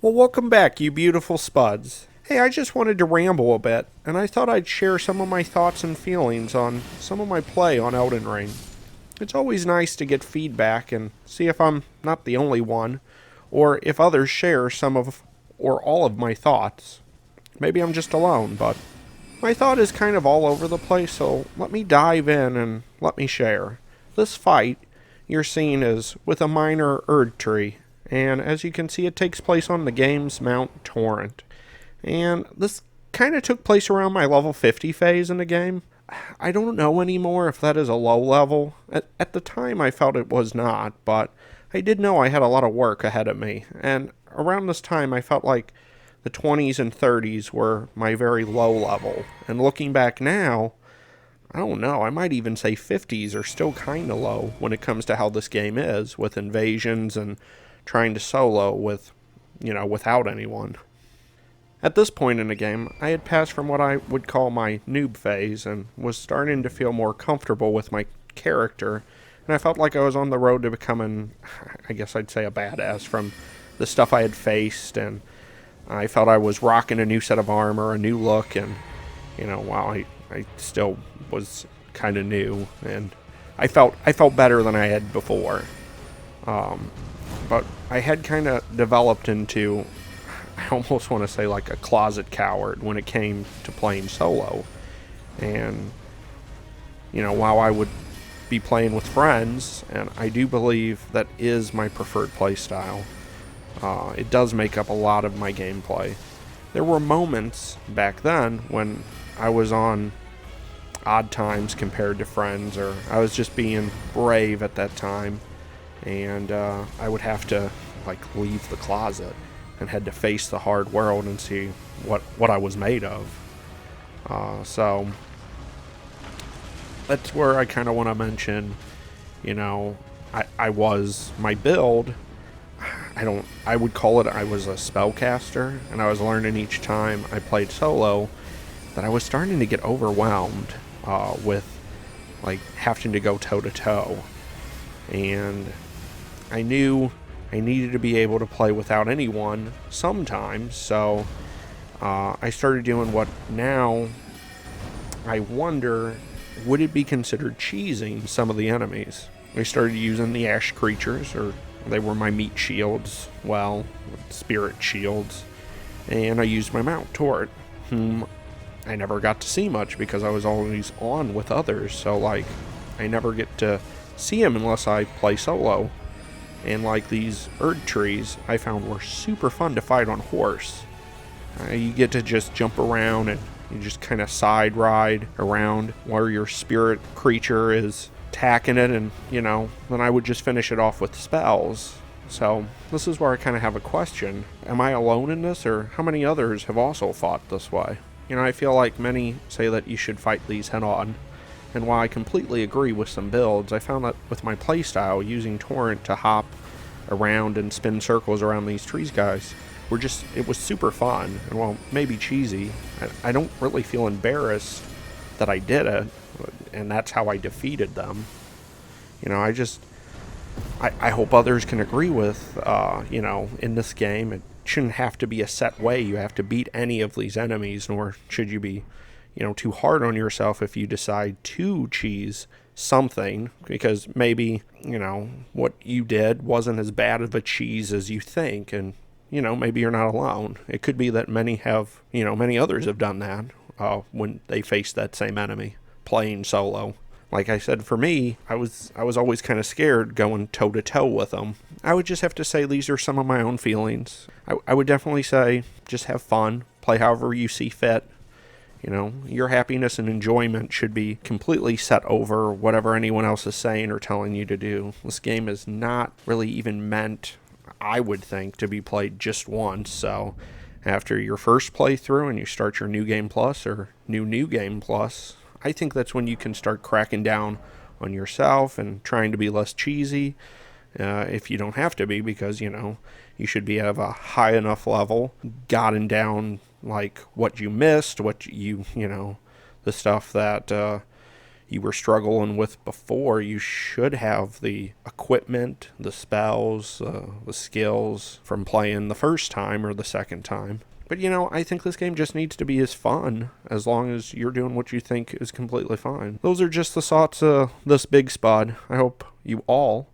Well, welcome back, you beautiful spuds. Hey, I just wanted to ramble a bit, and I thought I'd share some of my thoughts and feelings on some of my play on Elden Ring. It's always nice to get feedback and see if I'm not the only one, or if others share some of or all of my thoughts. Maybe I'm just alone, but my thought is kind of all over the place, so let me dive in and let me share. This fight you're seeing is with a minor Erd tree, and as you can see, it takes place on the game's Mount Torrent. And this kind of took place around my level 50 phase in the game. I don't know anymore if that is a low level. At the time, I felt it was not, but I did know I had a lot of work ahead of me. And around this time, I felt like the 20s and 30s were my very low level. And looking back now, I don't know, I might even say 50s are still kind of low when it comes to how this game is, with invasions and trying to solo without anyone. At this point in the game, I had passed from what I would call my noob phase and was starting to feel more comfortable with my character, and I felt like I was on the road to becoming, I guess I'd say, a badass from the stuff I had faced, and I felt I was rocking a new set of armor, a new look, and, while I still was kind of new, and I felt better than I had before. But I had kind of developed into, I almost want to say, like a closet coward when it came to playing solo. And, while I would be playing with friends, and I do believe that is my preferred play style, it does make up a lot of my gameplay. There were moments back then when I was on odd times compared to friends, or I was just being brave at that time, and I would have to leave the closet and had to face the hard world and see what I was made of. So that's where I kind of want to mention, I was my build. I would call it I was a spellcaster, and I was learning each time I played solo that I was starting to get overwhelmed with having to go toe to toe, and I knew I needed to be able to play without anyone sometimes, so I started doing what now I wonder, would it be considered cheesing some of the enemies? I started using the ash creatures, or they were my meat shields, spirit shields, and I used my mount Tort, whom I never got to see much because I was always on with others, so I never get to see him unless I play solo. And these Erd trees, I found were super fun to fight on horse. You get to just jump around and you just kind of side ride around where your spirit creature is attacking it, and then I would just finish it off with spells. So this is where I kind of have a question. Am I alone in this, or how many others have also fought this way? I feel like many say that you should fight these head on. And while I completely agree with some builds, I found that with my playstyle, using Torrent to hop around and spin circles around these trees guys, it was super fun, and while maybe cheesy, I don't really feel embarrassed that I did it, and that's how I defeated them. I hope others can agree with, in this game, it shouldn't have to be a set way you have to beat any of these enemies, nor should you be too hard on yourself if you decide to cheese something, because maybe, what you did wasn't as bad of a cheese as you think, and, maybe you're not alone. It could be that many others have done that when they face that same enemy, playing solo. Like I said, for me, I was always kind of scared going toe-to-toe with them. I would just have to say these are some of my own feelings. I would definitely say just have fun, play however you see fit. Your happiness and enjoyment should be completely set over whatever anyone else is saying or telling you to do. This game is not really even meant, I would think, to be played just once. So after your first playthrough and you start your New Game Plus or New Game Plus, I think that's when you can start cracking down on yourself and trying to be less cheesy. If you don't have to be, because, you should be at a high enough level, gotten down what you missed, the stuff that, you were struggling with before. You should have the equipment, the spells, the skills from playing the first time or the second time. But, I think this game just needs to be as fun as long as you're doing what you think is completely fine. Those are just the thoughts of this big spud. I hope you all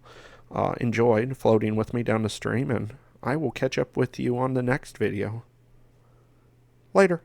enjoyed floating with me down the stream, and I will catch up with you on the next video. Later.